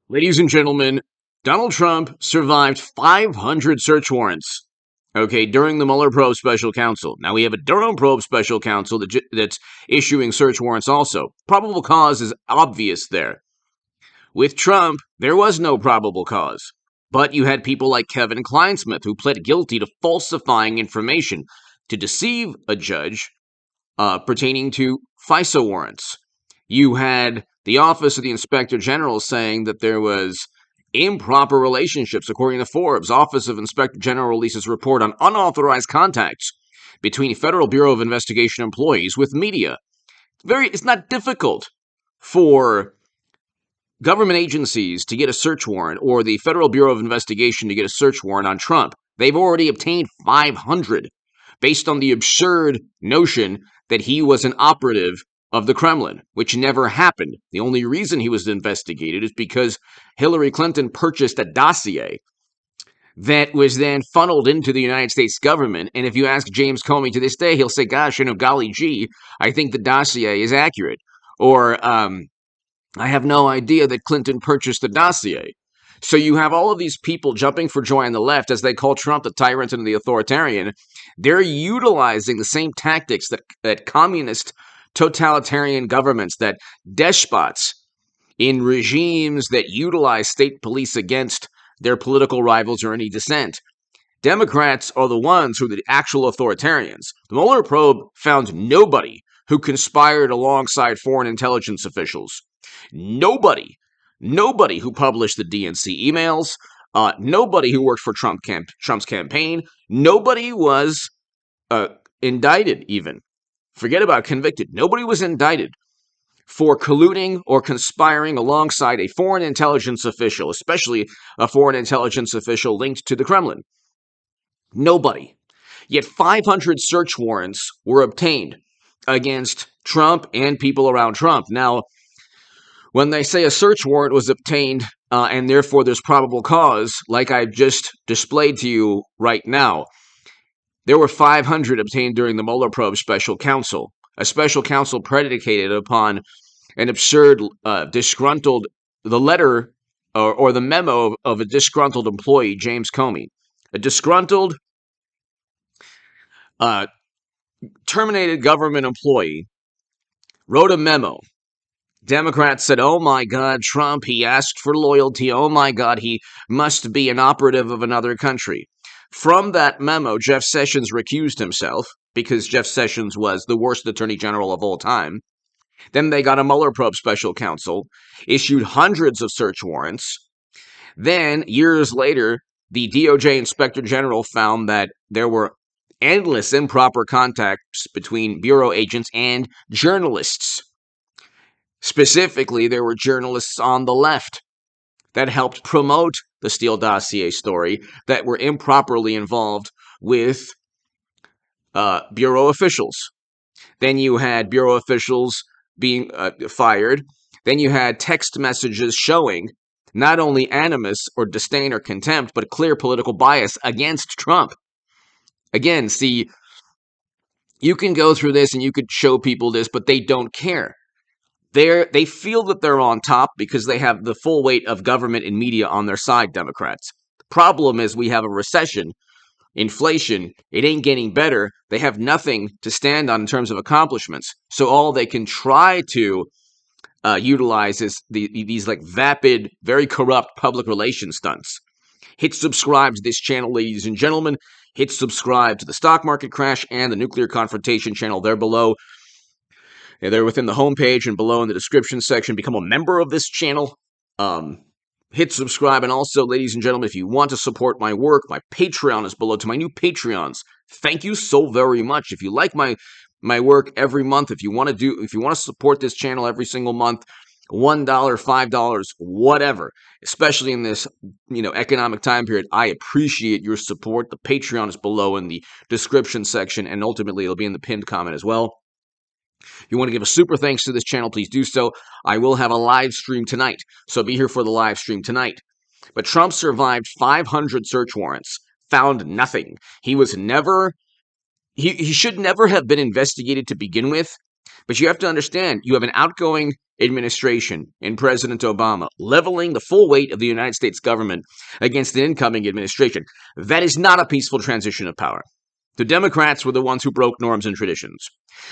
Ladies and gentlemen, Donald Trump survived 500 search warrants, during the Mueller probe special counsel. Now, we have a Durham probe special counsel that's issuing search warrants also. Probable cause is obvious there. With Trump, there was no probable cause. But you had people like Kevin Kleinsmith who pled guilty to falsifying information to deceive a judge pertaining to FISA warrants. You had the Office of the Inspector General saying that there was improper relationships. According to Forbes, Office of Inspector General releases report on unauthorized contacts between Federal Bureau of Investigation employees with media. It's not difficult for government agencies to get a search warrant or the Federal Bureau of Investigation to get a search warrant on Trump. They've already obtained 500 based on the absurd notion that he was an operative of the Kremlin, which never happened. The only reason he was investigated is because Hillary Clinton purchased a dossier that was then funneled into the United States government. And if you ask James Comey to this day, he'll say, gosh, golly gee, I think the dossier is accurate. Or, I have no idea that Clinton purchased the dossier. So you have all of these people jumping for joy on the left as they call Trump the tyrant and the authoritarian. They're utilizing the same tactics that communist totalitarian governments, that despots in regimes that utilize state police against their political rivals or any dissent. Democrats are the ones who are the actual authoritarians. The Mueller probe found nobody who conspired alongside foreign intelligence officials. Nobody who published the DNC emails, nobody who worked for Trump's campaign, nobody was indicted even. Forget about convicted. Nobody was indicted for colluding or conspiring alongside a foreign intelligence official, especially a foreign intelligence official linked to the Kremlin. Nobody. Yet 500 search warrants were obtained against Trump and people around Trump. Now, when they say a search warrant was obtained and therefore there's probable cause, like I just displayed to you right now, there were 500 obtained during the Mueller probe special counsel, a special counsel predicated upon an absurd, disgruntled, the letter or the memo of a disgruntled employee, James Comey. A disgruntled, terminated government employee wrote a memo. Democrats said, oh my God, Trump, he asked for loyalty. Oh my God, he must be an operative of another country. From that memo, Jeff Sessions recused himself because Jeff Sessions was the worst attorney general of all time. Then they got a Mueller probe special counsel, issued hundreds of search warrants. Then, years later, the DOJ inspector general found that there were endless improper contacts between bureau agents and journalists. Specifically, there were journalists on the left that helped promote the Steele dossier story that were improperly involved with bureau officials. Then you had bureau officials being fired. Then you had text messages showing not only animus or disdain or contempt, but clear political bias against Trump. Again, see, you can go through this and you could show people this, but they don't care. They feel that they're on top because they have the full weight of government and media on their side, Democrats. The problem is we have a recession, inflation, it ain't getting better. They have nothing to stand on in terms of accomplishments. So all they can try to utilize is these like vapid, very corrupt public relations stunts. Hit subscribe to this channel, ladies and gentlemen. Hit subscribe to the stock market crash and the nuclear confrontation channel there below. They're within the homepage and below in the description section. Become a member of this channel. Hit subscribe. And also, ladies and gentlemen, if you want to support my work, my Patreon is below. To my new Patreons, thank you so very much. If you like my work every month, if you want to support this channel every single month, $1, $5, whatever, especially in this economic time period, I appreciate your support. The Patreon is below in the description section, and ultimately it'll be in the pinned comment as well. If you want to give a super thanks to this channel, please do so. I will have a live stream tonight, so be here for the live stream tonight. But Trump survived 500 search warrants, found nothing. He should never have been investigated to begin with, But you have to understand, you have an outgoing administration in President Obama leveling the full weight of the United States government against an incoming administration. That is not a peaceful transition of power. The Democrats were the ones who broke norms and traditions.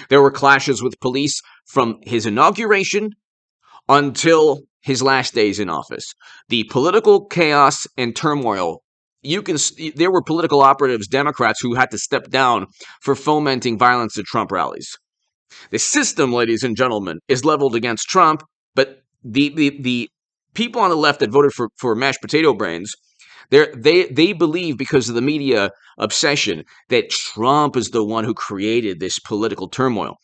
There were clashes with police from his inauguration until his last days in office. The political chaos and turmoil, there were political operatives, Democrats, who had to step down for fomenting violence at Trump rallies. The system, ladies and gentlemen, is leveled against Trump, but the people on the left that voted for mashed potato brains, they believe, because of the media obsession, that Trump is the one who created this political turmoil.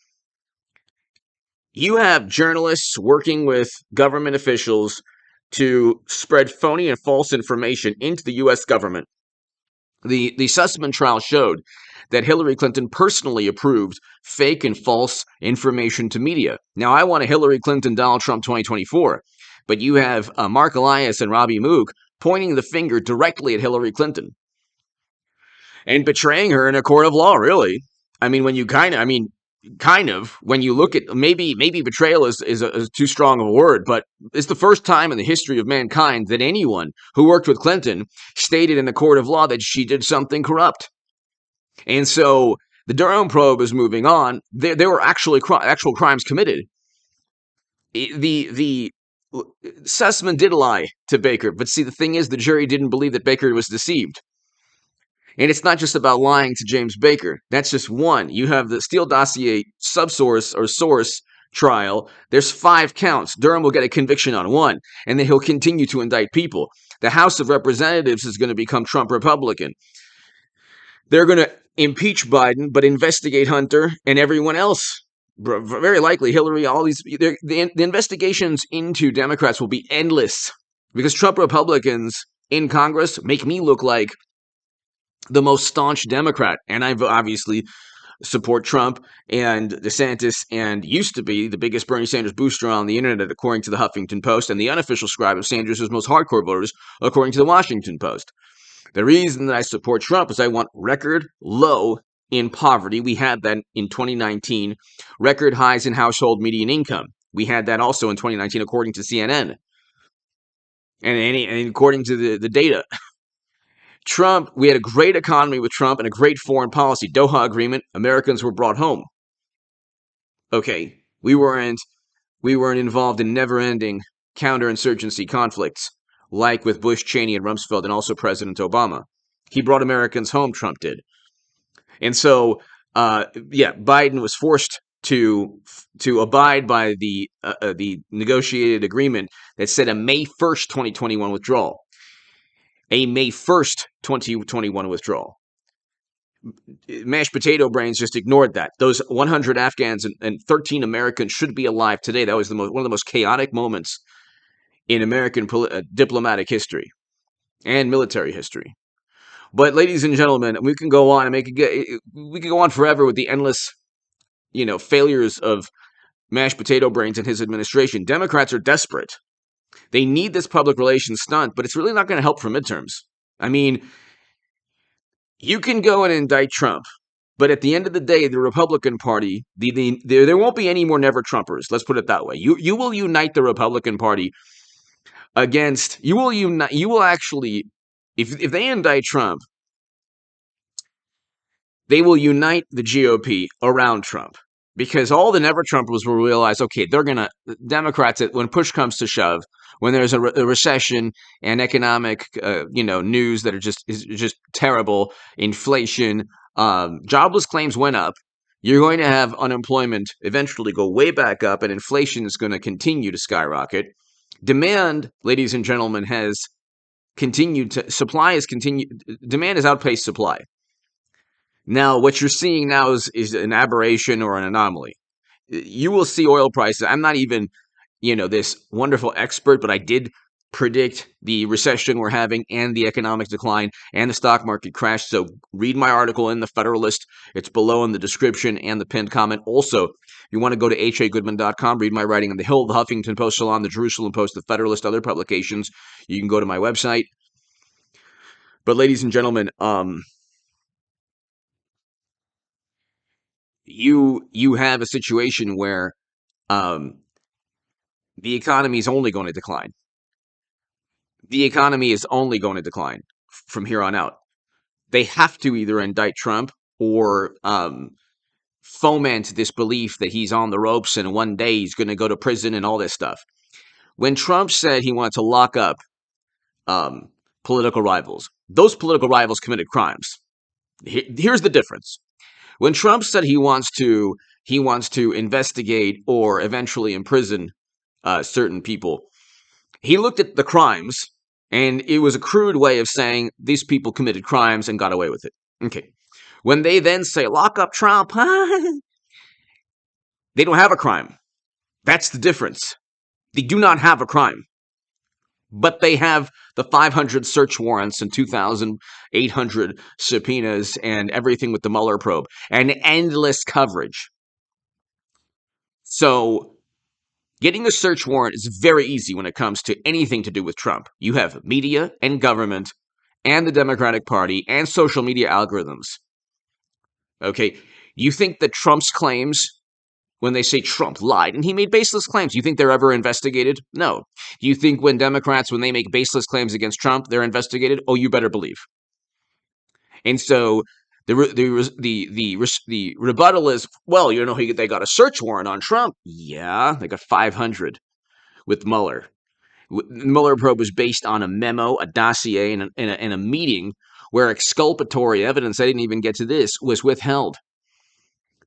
You have journalists working with government officials to spread phony and false information into the U.S. government. The Sussman trial showed that Hillary Clinton personally approved fake and false information to media. Now, I want a Hillary Clinton, Donald Trump 2024, but you have Mark Elias and Robbie Mook pointing the finger directly at Hillary Clinton and betraying her in a court of law, really. I mean, when you when you look at, maybe betrayal is too strong of a word, but it's the first time in the history of mankind that anyone who worked with Clinton stated in a court of law that she did something corrupt. And so the Durham probe is moving on. There were actual crimes committed. The Sussman did lie to Baker, but see, the thing is, the jury didn't believe that Baker was deceived. And it's not just about lying to James Baker. That's just one. You have the Steele dossier subsource or source trial. There's 5 counts. Durham will get a conviction on 1, and then he'll continue to indict people. The House of Representatives is going to become Trump Republican. They're going to impeach Biden, but investigate Hunter and everyone else. Very likely Hillary, all these. The investigations into Democrats will be endless, because Trump Republicans in Congress make me look like the most staunch Democrat, and I obviously support Trump and DeSantis, and used to be the biggest Bernie Sanders booster on the internet, according to the Huffington Post, and the unofficial scribe of Sanders' most hardcore voters, according to the Washington Post. The reason that I support Trump is I want record low in poverty. We had that in 2019. Record highs in household median income. We had that also in 2019, according to CNN. And according to the data. Trump, we had a great economy with Trump and a great foreign policy. Doha Agreement, Americans were brought home. Okay, we weren't involved in never-ending counterinsurgency conflicts like with Bush, Cheney, and Rumsfeld, and also President Obama. He brought Americans home, Trump did. And so, Biden was forced to abide by the negotiated agreement that said a May 1st, 2021 withdrawal. A May 1st, 2021 withdrawal. Mashed potato brains just ignored that. Those 100 Afghans and 13 Americans should be alive today. That was one of the most chaotic moments in American diplomatic history and military history. But, ladies and gentlemen, we can go on and we can go on forever with the endless, failures of mashed potato brains and his administration. Democrats are desperate. They need this public relations stunt, but it's really not going to help for midterms. I mean, you can go and indict Trump, but at the end of the day, the Republican Party, there won't be any more never Trumpers. Let's put it that way. You will unite the Republican Party against. You will actually, if they indict Trump, they will unite the GOP around Trump. Because all the never Trumpers will realize, okay, Democrats, when push comes to shove, when there's a recession and economic, news that is just terrible, inflation, jobless claims went up, you're going to have unemployment eventually go way back up, and inflation is going to continue to skyrocket. Demand, ladies and gentlemen, has continued demand has outpaced supply. Now, what you're seeing now is an aberration or an anomaly. You will see oil prices. I'm not even, this wonderful expert, but I did predict the recession we're having and the economic decline and the stock market crash. So read my article in the Federalist. It's below in the description and the pinned comment. Also, if you want to go to hagoodman.com, read my writing on the Hill, the Huffington Post, Salon, the Jerusalem Post, the Federalist, other publications. You can go to my website. But, ladies and gentlemen, you have a situation where um, the economy is only going to decline. The economy is only going to decline from here on out. They have to either indict Trump or foment this belief that he's on the ropes and one day he's going to go to prison and all this stuff. When Trump said he wanted to lock up um, political rivals, those political rivals committed crimes. Here's the difference. When Trump said he wants to investigate or eventually imprison certain people, he looked at the crimes, and it was a crude way of saying these people committed crimes and got away with it. Okay. When they then say, lock up Trump, they don't have a crime. That's the difference. They do not have a crime. But they have the 500 search warrants and 2,800 subpoenas and everything with the Mueller probe and endless coverage. So getting a search warrant is very easy when it comes to anything to do with Trump. You have media and government and the Democratic Party and social media algorithms. Okay, you think that Trump's claims, when they say Trump lied and he made baseless claims, you think they're ever investigated? No. Do you think when Democrats, when they make baseless claims against Trump, they're investigated? Oh, you better believe. And so the rebuttal is, well, they got a search warrant on Trump. Yeah, they got 500 with Mueller. The Mueller probe was based on a memo, a dossier, and a meeting where exculpatory evidence, I didn't even get to this, was withheld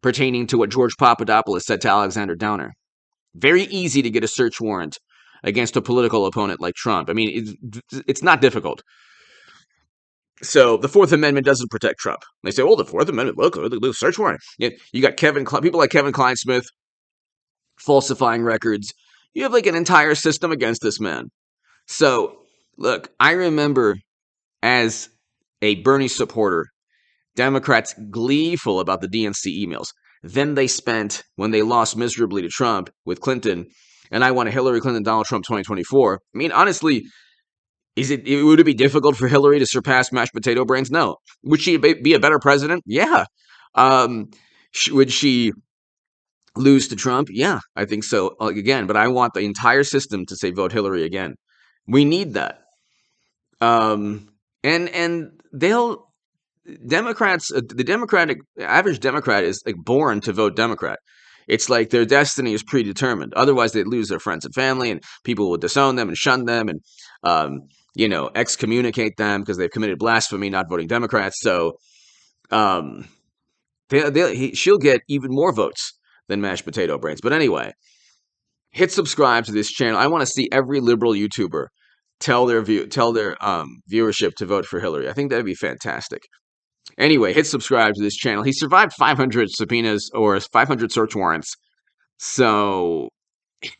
pertaining to what George Papadopoulos said to Alexander Downer. Very easy to get a search warrant against a political opponent like Trump. I mean, it's not difficult. So the Fourth Amendment doesn't protect Trump. They say, oh, the Fourth Amendment, look, the search warrant. You got people like Kevin Clinesmith falsifying records. You have like an entire system against this man. So, look, I remember as a Bernie supporter, Democrats gleeful about the DNC emails. Then they spent, when they lost miserably to Trump with Clinton, and I want a Hillary Clinton, Donald Trump 2024. I mean, honestly, would it be difficult for Hillary to surpass mashed potato brains? No. Would she be a better president? Yeah. Would she lose to Trump? Yeah, I think so. Again, but I want the entire system to say vote Hillary again. We need that. And they'll Democrats, the average Democrat is like born to vote Democrat. It's like their destiny is predetermined. Otherwise, they'd lose their friends and family, and people will disown them and shun them, and excommunicate them because they've committed blasphemy, not voting Democrats. So, she'll get even more votes than mashed potato brains. But anyway, hit subscribe to this channel. I want to see every liberal YouTuber tell their viewership to vote for Hillary. I think that'd be fantastic. Anyway, hit subscribe to this channel. He survived 500 subpoenas or 500 search warrants. So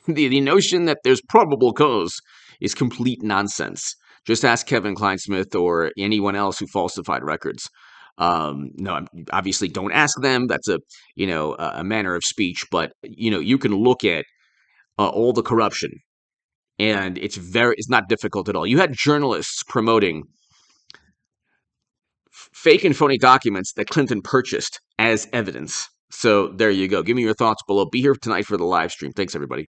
the notion that there's probable cause is complete nonsense. Just ask Kevin Clinesmith or anyone else who falsified records. No, obviously don't ask them. That's a manner of speech. But you can look at all the corruption, and it's not difficult at all. You had journalists promoting fake and phony documents that Clinton purchased as evidence. So there you go. Give me your thoughts below. Be here tonight for the live stream. Thanks, everybody.